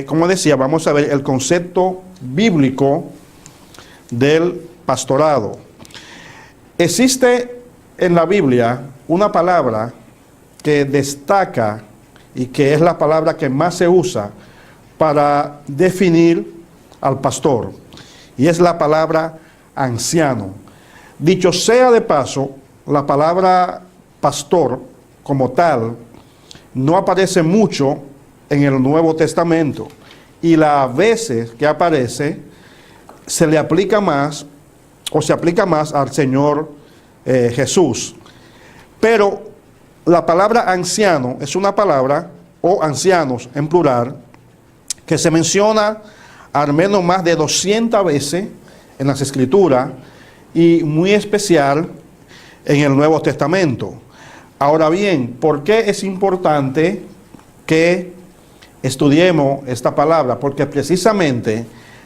como decía, vamos a ver el concepto bíblico del pastorado. Existe en la Biblia una palabra que destaca y que es la palabra que más se usa para definir al pastor, y es la palabra anciano. Dicho sea de paso, la palabra pastor como tal no aparece mucho en el Nuevo Testamento, y las veces que aparece se le aplica más o se aplica más al Señor Jesús. Pero la palabra anciano es una palabra, o ancianos en plural, que se menciona al menos más de 200 veces en las Escrituras, y muy especial en el Nuevo Testamento. Ahora bien, ¿por qué es importante que estudiemos esta palabra? Porque precisamente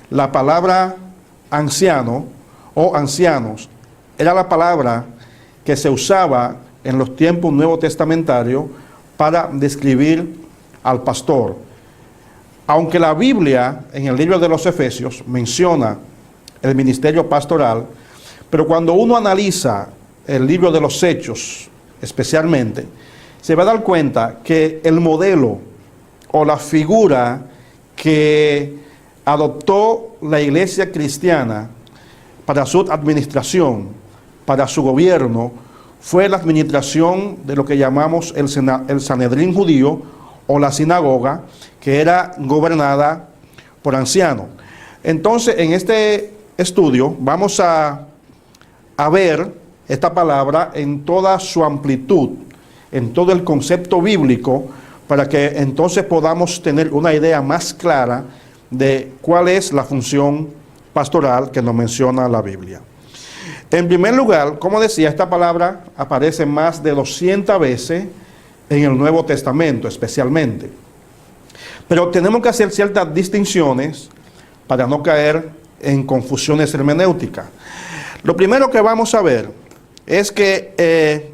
la palabra anciano o ancianos era la palabra que se usaba en los tiempos nuevos testamentarios para describir al pastor. Aunque la Biblia en el libro de los Efesios menciona el ministerio pastoral, pero cuando uno analiza el libro de los Hechos especialmente, se va a dar cuenta que el modelo o la figura que adoptó la iglesia cristiana para su administración, para su gobierno, fue la administración de lo que llamamos el Sanedrín judío o la sinagoga, que era gobernada por ancianos. Entonces, en este estudio vamos a ver esta palabra en toda su amplitud, en todo el concepto bíblico, para que entonces podamos tener una idea más clara de cuál es la función pastoral que nos menciona la Biblia. En primer lugar, como decía, esta palabra aparece más de 200 veces en el Nuevo Testamento especialmente. Pero tenemos que hacer ciertas distinciones para no caer en confusiones hermenéuticas. Lo primero que vamos a ver es que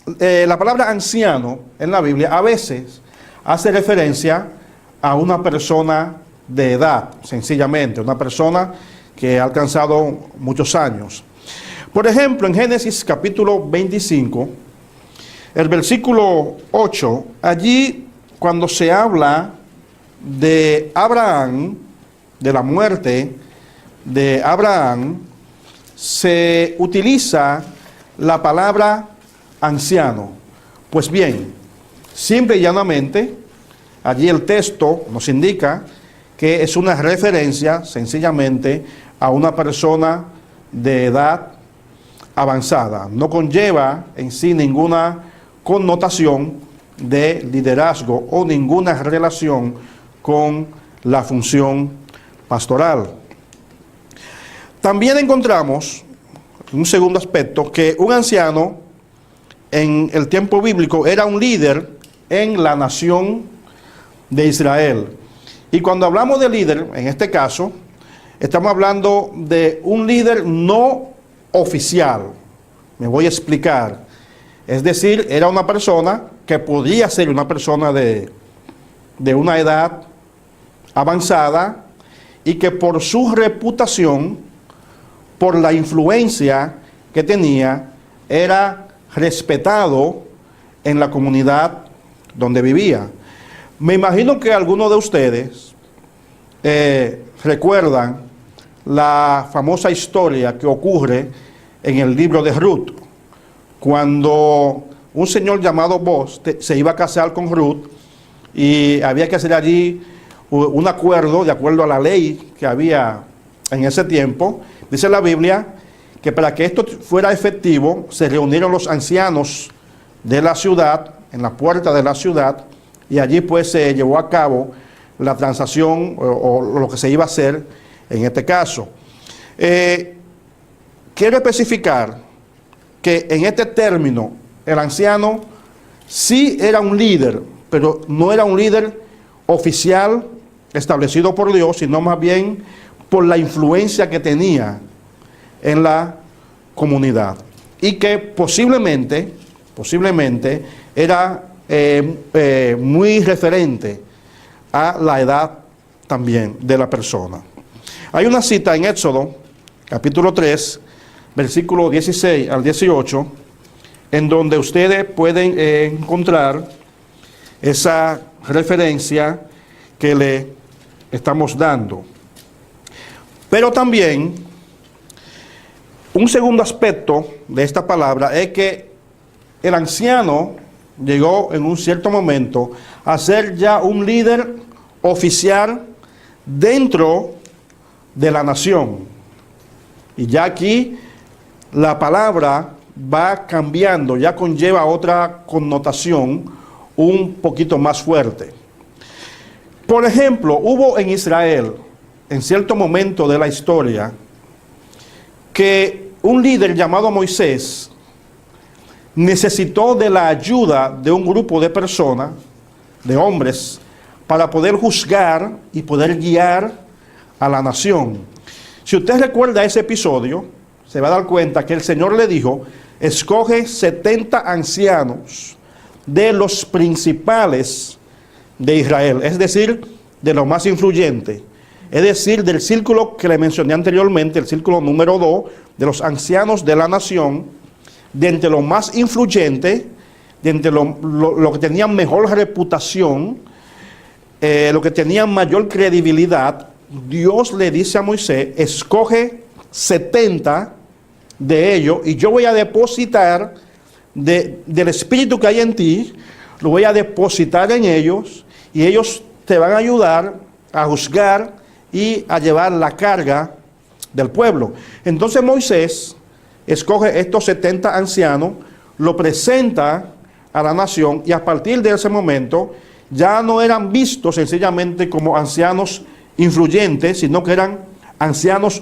la palabra anciano en la Biblia a veces hace referencia a una persona de edad, sencillamente, una persona que ha alcanzado muchos años. Por ejemplo, en Génesis capítulo 25, el versículo 8, allí cuando se habla de Abraham, de la muerte de Abraham, se utiliza la palabra anciano. Pues bien, simple y llanamente, allí el texto nos indica que es una referencia sencillamente a una persona de edad avanzada. No conlleva en sí ninguna connotación de liderazgo o ninguna relación con la función pastoral. También encontramos, un segundo aspecto, que un anciano en el tiempo bíblico era un líder en la nación de Israel. Y cuando hablamos de líder, en este caso, estamos hablando de un líder no oficial. Me voy a explicar. Es decir, era una persona que podía ser una persona de una edad avanzada y que por su reputación, por la influencia que tenía, era respetado en la comunidad donde vivía. Me imagino que algunos de ustedes recuerdan la famosa historia que ocurre en el libro de Ruth, cuando un señor llamado Boaz se iba a casar con Ruth y había que hacer allí un acuerdo, de acuerdo a la ley que había en ese tiempo. Dice la Biblia que para que esto fuera efectivo, se reunieron los ancianos de la ciudad, en la puerta de la ciudad, y allí pues se llevó a cabo la transacción o lo que se iba a hacer en este caso. Quiero especificar que en este término el anciano sí era un líder, pero no era un líder oficial establecido por Dios, sino más bien por la influencia que tenía en la comunidad, y que posiblemente era muy referente a la edad también de la persona. Hay una cita en Éxodo, capítulo 3, versículo 16 al 18, en donde ustedes pueden encontrar esa referencia que le estamos dando. Pero también, un segundo aspecto de esta palabra es que el anciano llegó en un cierto momento a ser ya un líder oficial dentro de la nación. Y ya aquí la palabra va cambiando, ya conlleva otra connotación un poquito más fuerte. Por ejemplo, hubo en Israel, en cierto momento de la historia, que un líder llamado Moisés necesitó de la ayuda de un grupo de personas, de hombres, para poder juzgar y poder guiar a la nación. Si usted recuerda ese episodio, se va a dar cuenta que el Señor le dijo: escoge 70 ancianos de los principales de Israel, es decir, de los más influyentes, es decir, del círculo que le mencioné anteriormente, el círculo número 2, de los ancianos de la nación, de entre los más influyentes, de entre los que tenían mejor reputación, los que tenían mayor credibilidad. Dios le dice a Moisés: escoge 70 de ellos y yo voy a depositar del espíritu que hay en ti, lo voy a depositar en ellos y ellos te van a ayudar a juzgar y a llevar la carga del pueblo. Entonces Moisés escoge estos 70 ancianos, lo presenta a la nación y a partir de ese momento ya no eran vistos sencillamente como ancianos influyentes, sino que eran ancianos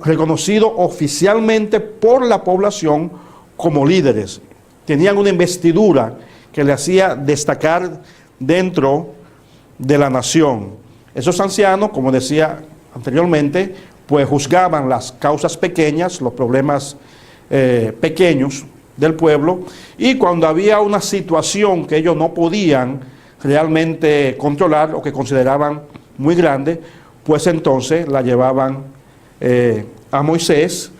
reconocidos oficialmente por la población como líderes. Tenían una investidura que le hacía destacar dentro de la nación. Esos ancianos, como decía anteriormente, pues juzgaban las causas pequeñas, los problemas pequeños del pueblo, y cuando había una situación que ellos no podían realmente controlar o que consideraban muy grande, pues entonces la llevaban a Moisés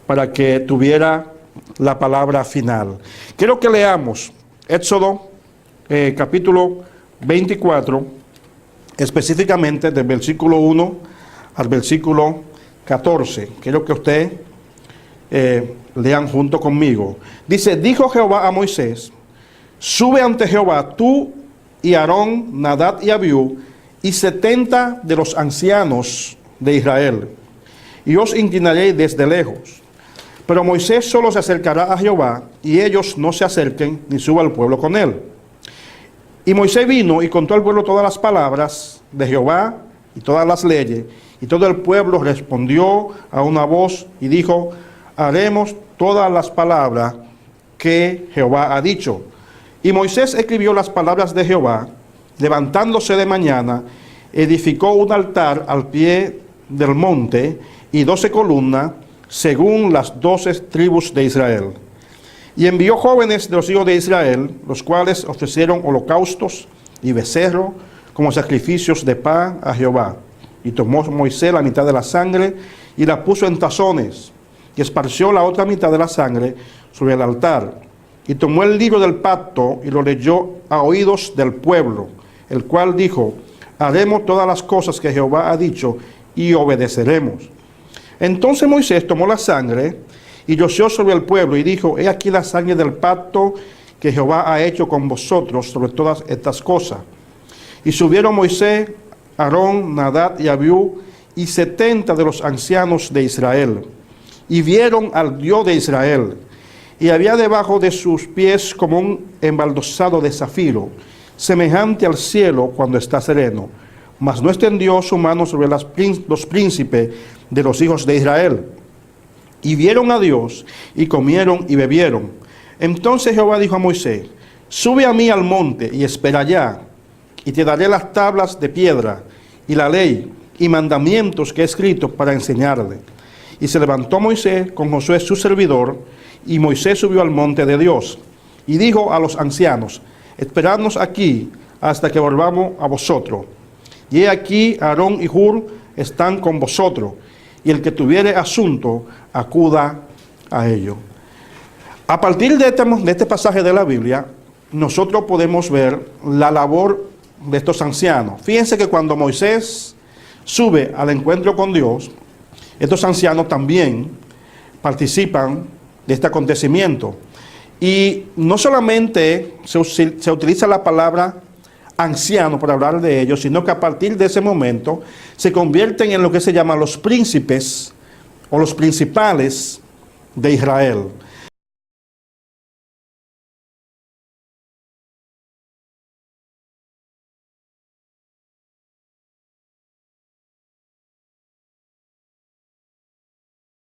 para que tuviera la palabra final. Quiero que leamos Éxodo capítulo 24, específicamente del versículo 1 al versículo 14. Quiero que usted lean junto conmigo. Dice: dijo Jehová a Moisés: sube ante Jehová tú y Aarón, Nadab y Abiú, y 70 de los ancianos de Israel, y os inclinaréis desde lejos. Pero Moisés solo se acercará a Jehová, y ellos no se acerquen, ni suba el pueblo con él. Y Moisés vino y contó al pueblo todas las palabras de Jehová y todas las leyes, y todo el pueblo respondió a una voz y dijo: haremos todas las palabras que Jehová ha dicho. Y Moisés escribió las palabras de Jehová. Levantándose de mañana, edificó un altar al pie del monte y 12 columnas, según las 12 tribus de Israel. Y envió jóvenes de los hijos de Israel, los cuales ofrecieron holocaustos y becerros como sacrificios de paz a Jehová. Y tomó Moisés la mitad de la sangre y la puso en tazones, y esparció la otra mitad de la sangre sobre el altar. Y tomó el libro del pacto y lo leyó a oídos del pueblo, el cual dijo: haremos todas las cosas que Jehová ha dicho y obedeceremos. Entonces Moisés tomó la sangre y roció sobre el pueblo y dijo: he aquí la sangre del pacto que Jehová ha hecho con vosotros sobre todas estas cosas. Y subieron Moisés, Aarón, Nadab y Abiú y 70 de los ancianos de Israel, y vieron al Dios de Israel. Y había debajo de sus pies como un embaldosado de zafiro, semejante al cielo cuando está sereno. Mas no extendió su mano sobre los príncipes de los hijos de Israel. Y vieron a Dios, y comieron y bebieron. Entonces Jehová dijo a Moisés: sube a mí al monte y espera allá, y te daré las tablas de piedra, y la ley, y mandamientos que he escrito para enseñarle. Y se levantó Moisés con Josué su servidor, y Moisés subió al monte de Dios. Y dijo a los ancianos: esperadnos aquí hasta que volvamos a vosotros. Y he aquí, Aarón y Hur están con vosotros, y el que tuviere asunto, acuda a ellos. A partir de este pasaje de la Biblia, nosotros podemos ver la labor de estos ancianos. Fíjense que cuando Moisés sube al encuentro con Dios, estos ancianos también participan de este acontecimiento. Y no solamente se utiliza la palabra anciano para hablar de ellos, sino que a partir de ese momento se convierten en lo que se llama los príncipes o los principales de Israel.